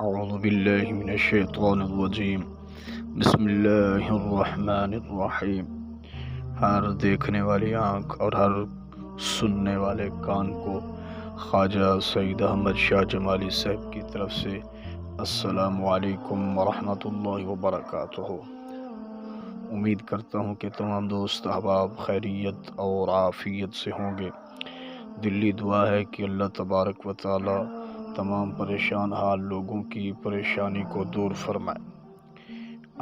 اعوذ باللہ من الشیطان الرجیم بسم اللہ الرحمن الرحیم۔ ہر دیکھنے والی آنکھ اور ہر سننے والے کان کو خواجہ سید احمد شاہ جمالی صاحب کی طرف سے السلام علیکم ورحمۃ اللہ وبرکاتہ۔ امید کرتا ہوں کہ تمام دوست احباب خیریت اور عافیت سے ہوں گے۔ دلی دعا ہے کہ اللہ تبارک و تعالی تمام پریشان حال لوگوں کی پریشانی کو دور فرمائے۔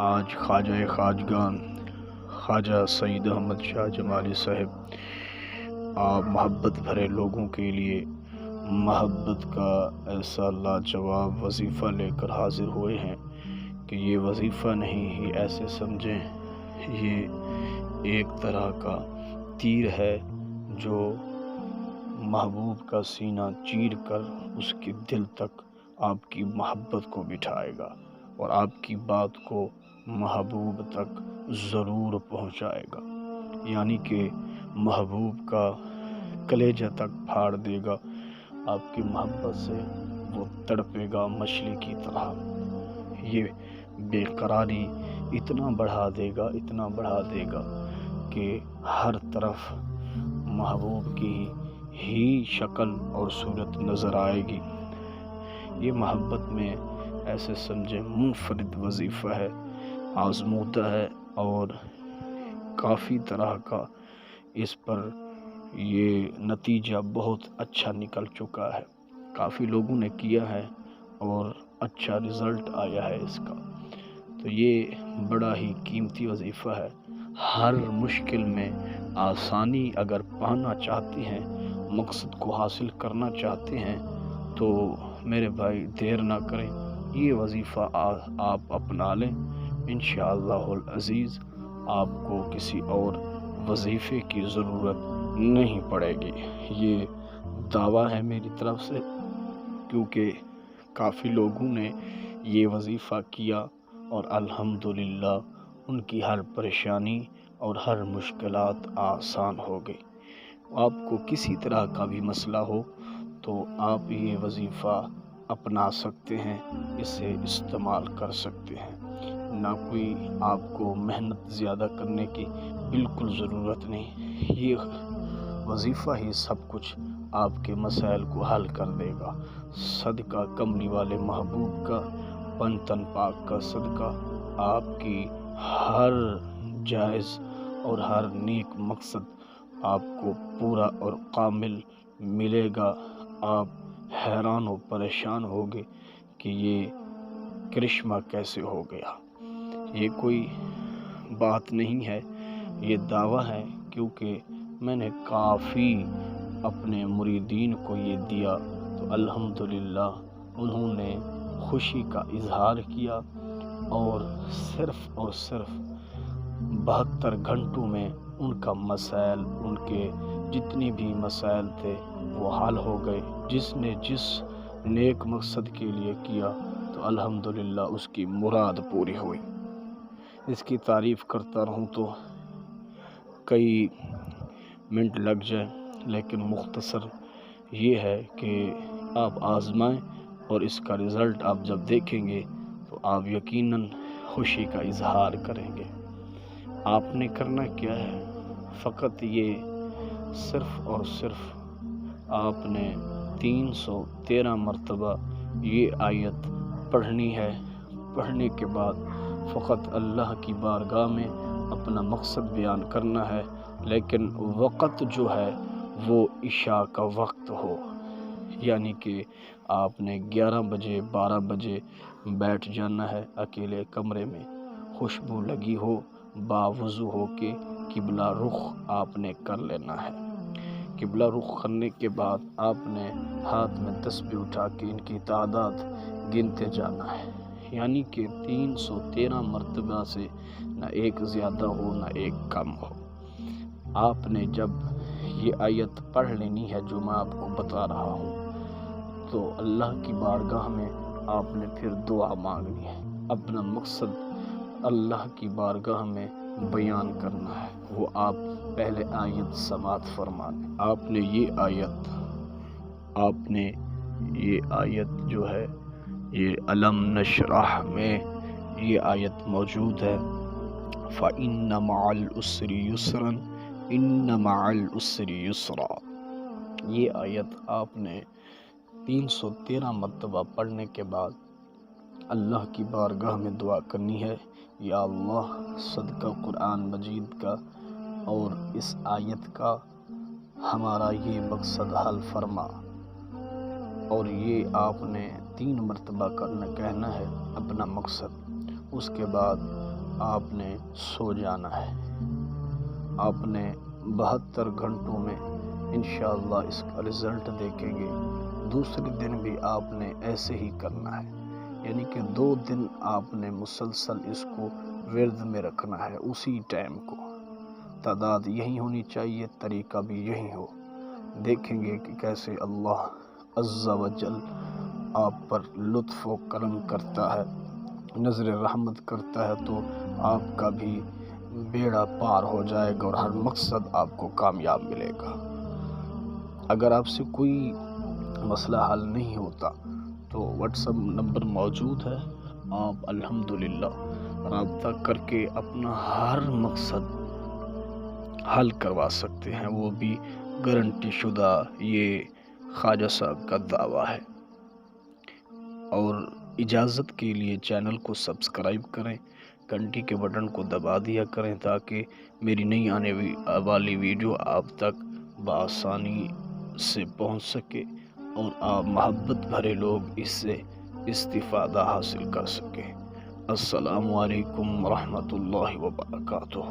آج خواجہ خواجگان خواجہ سید احمد شاہ جمالی صاحب آپ محبت بھرے لوگوں کے لیے محبت کا ایسا لاجواب وظیفہ لے کر حاضر ہوئے ہیں کہ یہ وظیفہ نہیں ہی ایسے سمجھیں یہ ایک طرح کا تیر ہے جو محبوب کا سینہ چیر کر اس کے دل تک آپ کی محبت کو بٹھائے گا اور آپ کی بات کو محبوب تک ضرور پہنچائے گا، یعنی کہ محبوب کا کلیجہ تک پھاڑ دے گا۔ آپ کی محبت سے وہ تڑپے گا مچھلی کی طرح۔ یہ بے قراری اتنا بڑھا دے گا کہ ہر طرف محبوب کی ہی شکل اور صورت نظر آئے گی۔ یہ محبت میں ایسے سمجھیں منفرد وظیفہ ہے، آزمودہ ہے اور کافی طرح کا اس پر یہ نتیجہ بہت اچھا نکل چکا ہے۔ کافی لوگوں نے کیا ہے اور اچھا رزلٹ آیا ہے اس کا۔ تو یہ بڑا ہی قیمتی وظیفہ ہے۔ ہر مشکل میں آسانی اگر پانا چاہتے ہیں، مقصد کو حاصل کرنا چاہتے ہیں تو میرے بھائی دیر نہ کریں، یہ وظیفہ آپ اپنا لیں۔ انشاءاللہ العزیز آپ کو کسی اور وظیفے کی ضرورت نہیں پڑے گی۔ یہ دعویٰ ہے میری طرف سے، کیونکہ کافی لوگوں نے یہ وظیفہ کیا اور الحمدللہ ان کی ہر پریشانی اور ہر مشکلات آسان ہو گئی۔ آپ کو کسی طرح کا بھی مسئلہ ہو تو آپ یہ وظیفہ اپنا سکتے ہیں، اسے استعمال کر سکتے ہیں۔ نہ کوئی آپ کو محنت زیادہ کرنے کی بالکل ضرورت نہیں، یہ وظیفہ ہی سب کچھ آپ کے مسائل کو حل کر دے گا۔ صدقہ کملی والے محبوب کا، پن تن پاک کا صدقہ آپ کی ہر جائز اور ہر نیک مقصد آپ کو پورا اور کامل ملے گا۔ آپ حیران و پریشان ہوگے کہ یہ کرشمہ کیسے ہو گیا۔ یہ کوئی بات نہیں ہے، یہ دعویٰ ہے، کیونکہ میں نے کافی اپنے مریدین کو یہ دیا تو الحمدللہ انہوں نے خوشی کا اظہار کیا اور صرف 72 گھنٹوں میں ان کا مسائل، ان کے جتنی بھی مسائل تھے وہ حل ہو گئے۔ جس نے جس نیک مقصد کے لیے کیا تو الحمدللہ اس کی مراد پوری ہوئی۔ اس کی تعریف کرتا رہوں تو کئی منٹ لگ جائیں، لیکن مختصر یہ ہے کہ آپ آزمائیں اور اس کا رزلٹ آپ جب دیکھیں گے تو آپ یقیناً خوشی کا اظہار کریں گے۔ آپ نے کرنا کیا ہے؟ فقط یہ صرف آپ نے 313 مرتبہ یہ آیت پڑھنی ہے۔ پڑھنے کے بعد فقط اللہ کی بارگاہ میں اپنا مقصد بیان کرنا ہے، لیکن وقت جو ہے وہ عشاء کا وقت ہو، یعنی کہ آپ نے 11 بجے 12 بجے بیٹھ جانا ہے اکیلے کمرے میں، خوشبو لگی ہو، باوضو ہو کے قبلہ رخ آپ نے کر لینا ہے۔ قبلہ رخ کرنے کے بعد آپ نے ہاتھ میں تسبیح اٹھا کے ان کی تعداد گنتے جانا ہے، یعنی کہ 313 مرتبہ سے نہ ایک زیادہ ہو نہ ایک کم ہو۔ آپ نے جب یہ آیت پڑھ لینی ہے جو میں آپ کو بتا رہا ہوں تو اللہ کی بارگاہ میں آپ نے پھر دعا مانگنی ہے، اپنا مقصد اللہ کی بارگاہ میں بیان کرنا ہے۔ وہ آپ پہلے آیت سماعت فرمانے، آپ نے یہ آیت جو ہے یہ علم نشرح میں یہ آیت موجود ہے، فَإِنَّ مَعَ الْعُسْرِ يُسْرًا إِنَّ مَعَ الْعُسْرِ يُسْرًا۔ یہ آیت آپ نے 313 مرتبہ پڑھنے کے بعد اللہ کی بارگاہ میں دعا کرنی ہے، یا اللہ صدقہ قرآن مجید کا اور اس آیت کا ہمارا یہ مقصد حل فرما۔ اور یہ آپ نے 3 مرتبہ کہنا ہے اپنا مقصد، اس کے بعد آپ نے سو جانا ہے۔ آپ نے 72 گھنٹوں میں انشاءاللہ اس کا رزلٹ دیکھیں گے۔ دوسرے دن بھی آپ نے ایسے ہی کرنا ہے، یعنی کہ 2 دن آپ نے مسلسل اس کو ورد میں رکھنا ہے، اسی ٹائم کو۔ تعداد یہی ہونی چاہیے، طریقہ بھی یہی ہو۔ دیکھیں گے کہ کیسے اللہ عز و جل آپ پر لطف و کرم کرتا ہے، نظر رحمت کرتا ہے، تو آپ کا بھی بیڑا پار ہو جائے گا اور ہر مقصد آپ کو کامیاب ملے گا۔ اگر آپ سے کوئی مسئلہ حل نہیں ہوتا تو واٹس ایپ نمبر موجود ہے، آپ الحمدللہ رابطہ کر کے اپنا ہر مقصد حل کروا سکتے ہیں، وہ بھی گارنٹی شدہ۔ یہ خواجہ صاحب کا دعویٰ ہے۔ اور اجازت کے لیے چینل کو سبسکرائب کریں، گھنٹی کے بٹن کو دبا دیا کریں تاکہ میری نئی آنے والی ویڈیو آپ تک بآسانی سے پہنچ سکے اور آپ محبت بھرے لوگ اس سے استفادہ حاصل کر سکیں۔ السلام علیکم ورحمۃ اللہ وبرکاتہ۔